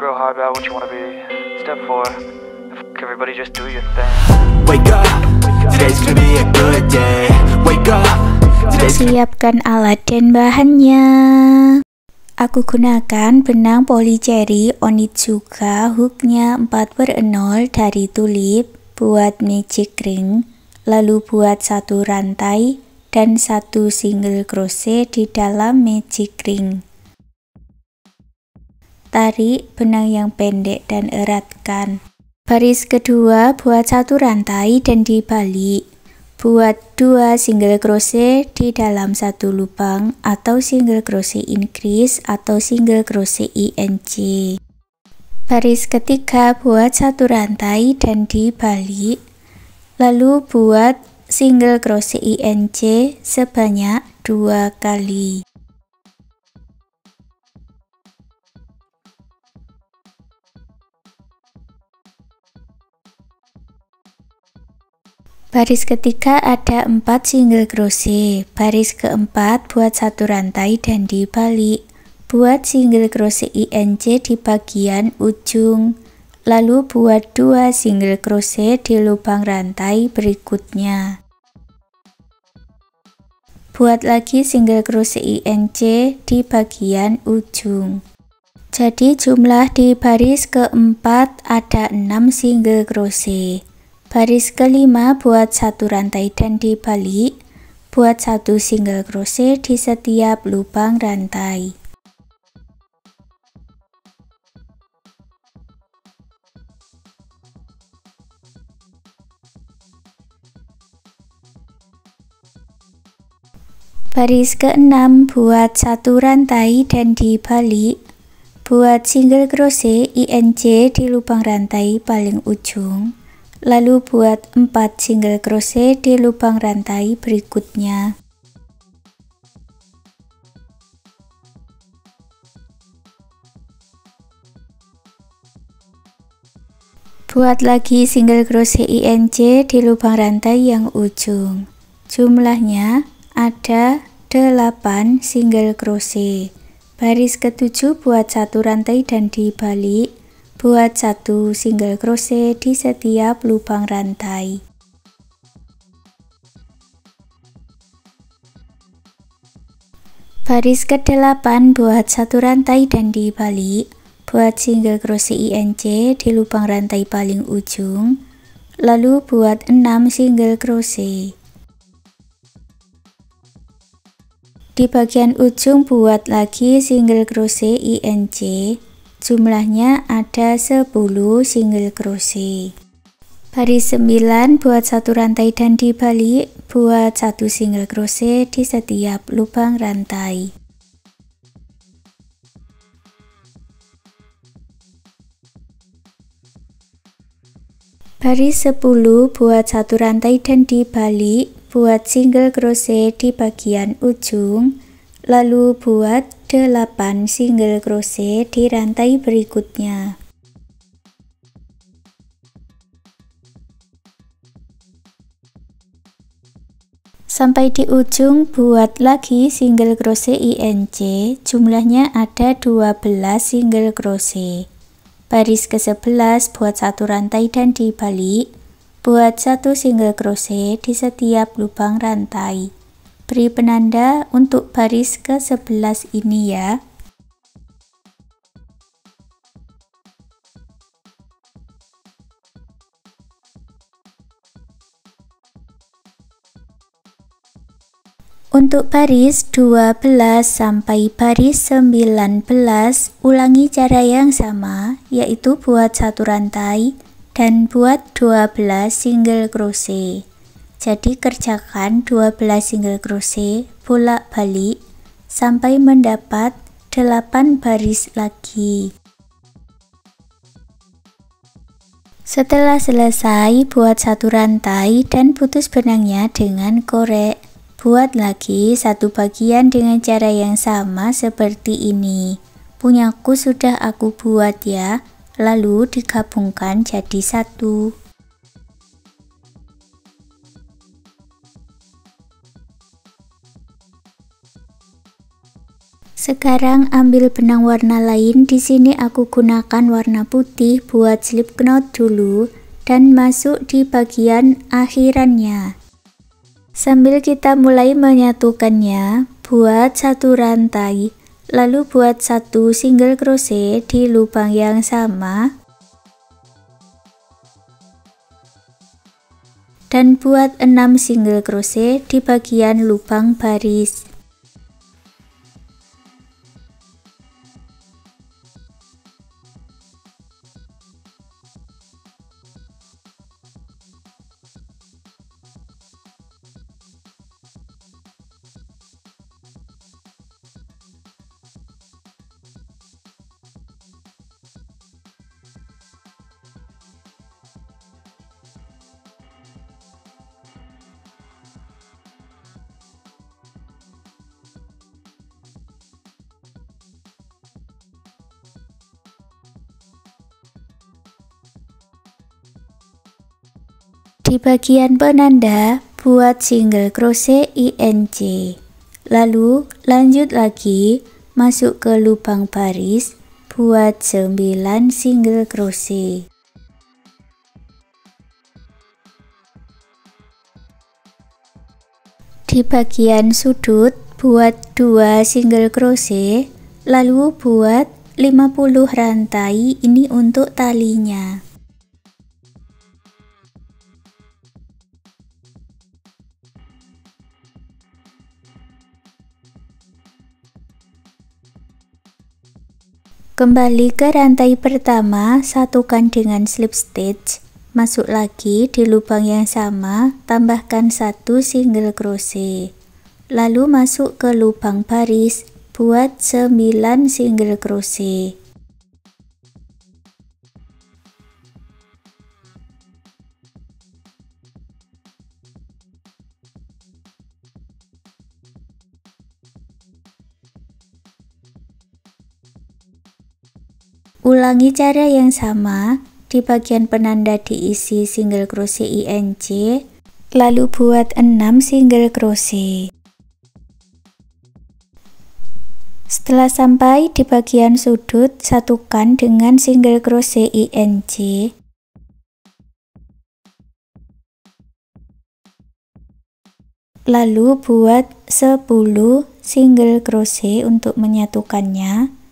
grow hard about what you wanna be. Step 4, everybody just do your thing. Wake up, today's gonna be a good day. Wake up, today's Siapkan alat dan bahannya. Aku gunakan benang polycherry Onitsuka, hooknya 4/0 dari tulip, buat magic ring, lalu buat satu rantai dan satu single crochet di dalam magic ring. Tarik benang yang pendek dan eratkan. Baris kedua buat satu rantai dan dibalik. Buat 2 single crochet di dalam satu lubang atau single crochet increase atau single crochet INC. Baris ketiga buat satu rantai dan dibalik. Lalu buat single crochet INC sebanyak 2 kali. Baris ketiga ada 4 single crochet. Baris keempat buat satu rantai dan dibalik. Buat single crochet INC di bagian ujung. Lalu buat 2 single crochet di lubang rantai berikutnya. Buat lagi single crochet INC di bagian ujung. Jadi jumlah di baris keempat ada 6 single crochet. Baris kelima buat satu rantai dan dibalik, buat satu single crochet di setiap lubang rantai. Baris keenam buat satu rantai dan dibalik, buat single crochet INC di lubang rantai paling ujung. Lalu buat 4 single crochet di lubang rantai berikutnya. Buat lagi single crochet INC di lubang rantai yang ujung. Jumlahnya ada 8 single crochet. Baris ketujuh buat satu rantai dan dibalik. Buat satu single crochet di setiap lubang rantai. Baris ke-8 buat satu rantai dan dibalik. Buat single crochet INC di lubang rantai paling ujung. Lalu buat 6 single crochet. Di bagian ujung buat lagi single crochet INC. Jumlahnya ada 10 single crochet. Baris 9 buat satu rantai dan dibalik, buat satu single crochet di setiap lubang rantai. Baris 10 buat satu rantai dan dibalik, buat single crochet di bagian ujung, lalu buat 8 single crochet di rantai berikutnya. Sampai di ujung buat lagi single crochet INC, jumlahnya ada 12 single crochet. Baris ke-11 buat satu rantai dan dibalik, buat satu single crochet di setiap lubang rantai. Beri penanda untuk baris ke-11 ini ya. Untuk baris 12 sampai baris 19, ulangi cara yang sama, yaitu buat satu rantai dan buat 12 single crochet. Jadi kerjakan 12 single crochet bolak-balik sampai mendapat 8 baris lagi. Setelah selesai, buat satu rantai dan putus benangnya dengan korek. Buat lagi satu bagian dengan cara yang sama seperti ini. Punyaku sudah aku buat ya, lalu digabungkan jadi satu. Sekarang ambil benang warna lain. Di sini aku gunakan warna putih buat slip knot dulu dan masuk di bagian akhirannya. Sambil kita mulai menyatukannya, buat satu rantai, lalu buat satu single crochet di lubang yang sama. Dan buat 6 single crochet di bagian lubang baris. Di bagian penanda, buat single crochet INC. Lalu lanjut lagi, masuk ke lubang baris, buat 9 single crochet. Di bagian sudut, buat 2 single crochet, lalu buat 50 rantai, ini untuk talinya. Kembali ke rantai pertama, satukan dengan slip stitch, masuk lagi di lubang yang sama, tambahkan 1 single crochet, lalu masuk ke lubang baris, buat 9 single crochet. Ulangi cara yang sama, di bagian penanda diisi single crochet INC, lalu buat 6 single crochet. Setelah sampai di bagian sudut, satukan dengan single crochet INC. Lalu buat 10 single crochet untuk menyatukannya.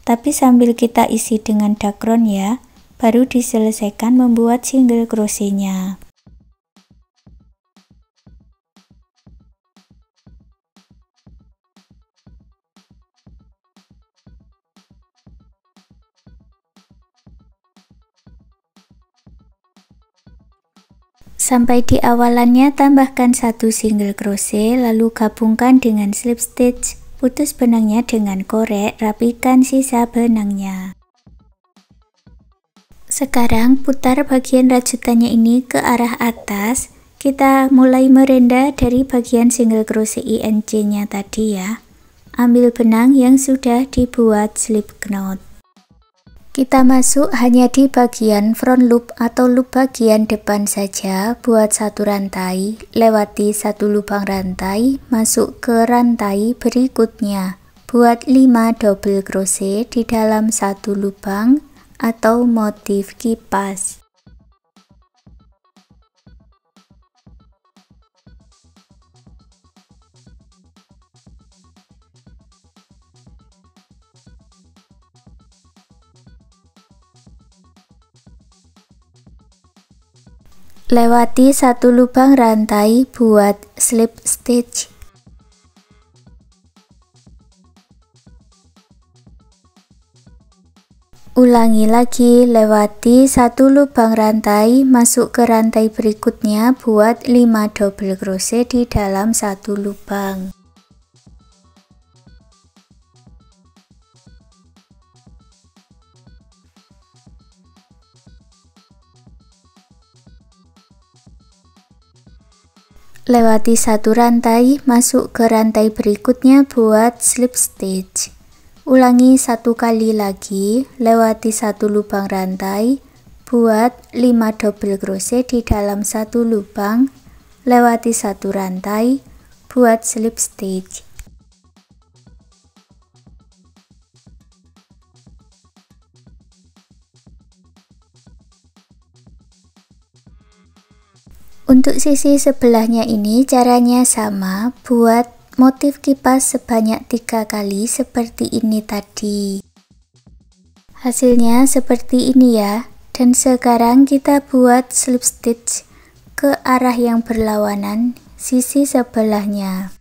Tapi sambil kita isi dengan dakron ya, baru diselesaikan membuat single crochetnya. Sampai di awalannya tambahkan 1 single crochet, lalu gabungkan dengan slip stitch. Putus benangnya dengan korek, rapikan sisa benangnya. Sekarang putar bagian rajutannya ini ke arah atas. Kita mulai merenda dari bagian single crochet INC nya tadi ya. Ambil benang yang sudah dibuat slip knot. Kita masuk hanya di bagian front loop atau loop bagian depan saja, buat 1 rantai, lewati 1 lubang rantai, masuk ke rantai berikutnya, buat 5 double crochet di dalam 1 lubang atau motif kipas. Lewati 1 lubang rantai, buat slip stitch. Ulangi lagi, lewati 1 lubang rantai, masuk ke rantai berikutnya, buat 5 double crochet di dalam 1 lubang. Lewati 1 rantai, masuk ke rantai berikutnya, buat slip stitch. Ulangi 1 kali lagi, lewati 1 lubang rantai, buat 5 double crochet di dalam 1 lubang, lewati 1 rantai, buat slip stitch. Untuk sisi sebelahnya ini caranya sama, buat motif kipas sebanyak 3 kali seperti ini tadi. Hasilnya seperti ini ya. Dan sekarang kita buat slip stitch ke arah yang berlawanan, sisi sebelahnya.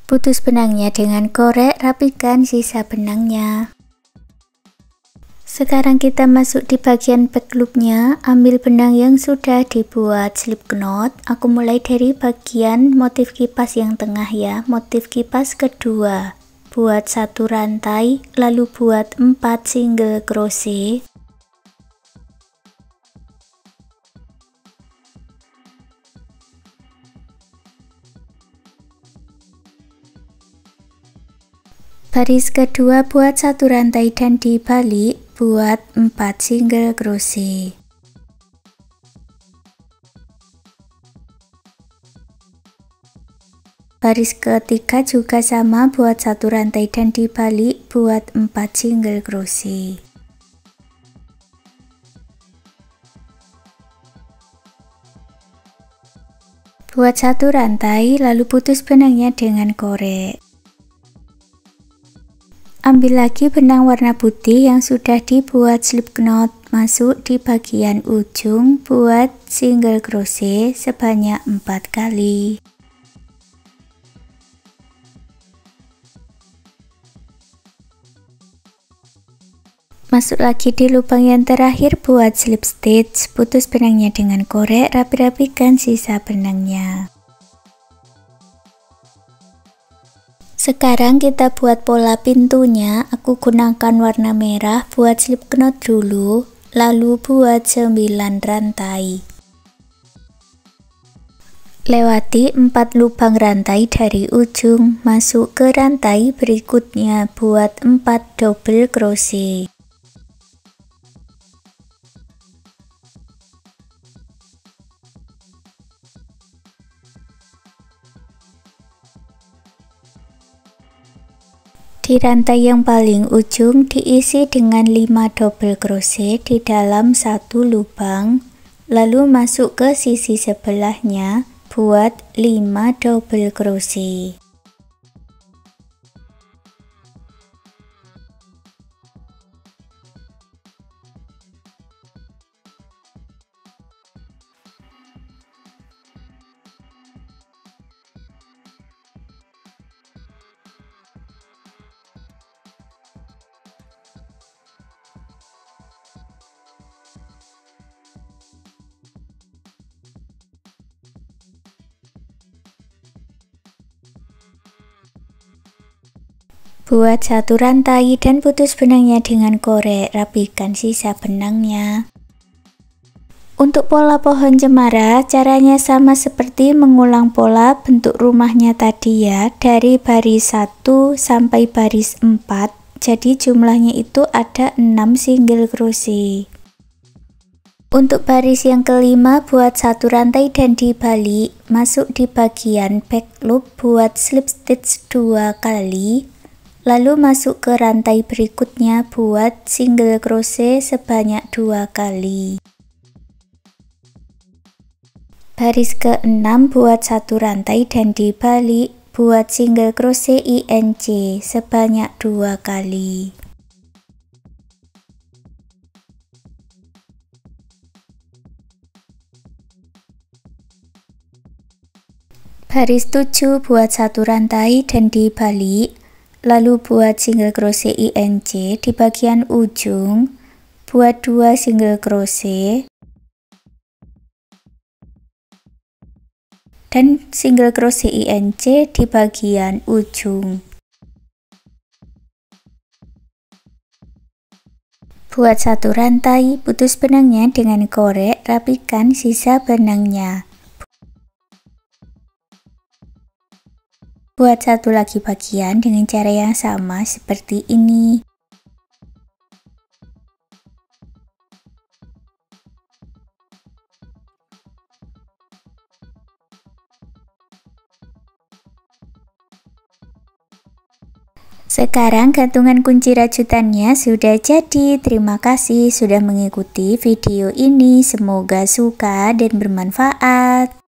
Putus benangnya dengan korek, rapikan sisa benangnya. Sekarang kita masuk di bagian back loopnya, ambil benang yang sudah dibuat slip knot. Aku mulai dari bagian motif kipas yang tengah ya, motif kipas kedua. Buat 1 rantai, lalu buat 4 single crochet. Baris kedua buat 1 rantai dan dibalik, buat 4 single crochet. Baris ketiga juga sama, buat 1 rantai dan dibalik, buat 4 single crochet. Buat 1 rantai, lalu putus benangnya dengan korek. Ambil lagi benang warna putih yang sudah dibuat slip knot, masuk di bagian ujung, buat single crochet sebanyak 4 kali. Masuk lagi di lubang yang terakhir, buat slip stitch, putus benangnya dengan korek, rapi-rapikan sisa benangnya. Sekarang kita buat pola pintunya. Aku gunakan warna merah, buat slip knot dulu, lalu buat 9 rantai. Lewati 4 lubang rantai dari ujung, masuk ke rantai berikutnya, buat 4 double crochet. Di rantai yang paling ujung diisi dengan 5 double crochet di dalam 1 lubang, lalu masuk ke sisi sebelahnya, buat 5 double crochet. Buat 1 rantai dan putus benangnya dengan korek, rapikan sisa benangnya. Untuk pola pohon cemara, caranya sama seperti mengulang pola bentuk rumahnya tadi ya, dari baris 1 sampai baris 4, jadi jumlahnya itu ada 6 single crochet. Untuk baris yang kelima, buat 1 rantai dan dibalik, masuk di bagian back loop, buat slip stitch 2 kali, lalu masuk ke rantai berikutnya, buat single crochet sebanyak 2 kali. Baris ke-6 buat 1 rantai dan dibalik, buat single crochet INC sebanyak 2 kali. Baris 7 buat 1 rantai dan dibalik, lalu buat single crochet INC di bagian ujung, buat 2 single crochet dan single crochet INC di bagian ujung. Buat 1 rantai, putus benangnya dengan korek, rapikan sisa benangnya. Buat satu lagi bagian dengan cara yang sama seperti ini. Sekarang gantungan kunci rajutannya sudah jadi. Terima kasih sudah mengikuti video ini. Semoga suka dan bermanfaat.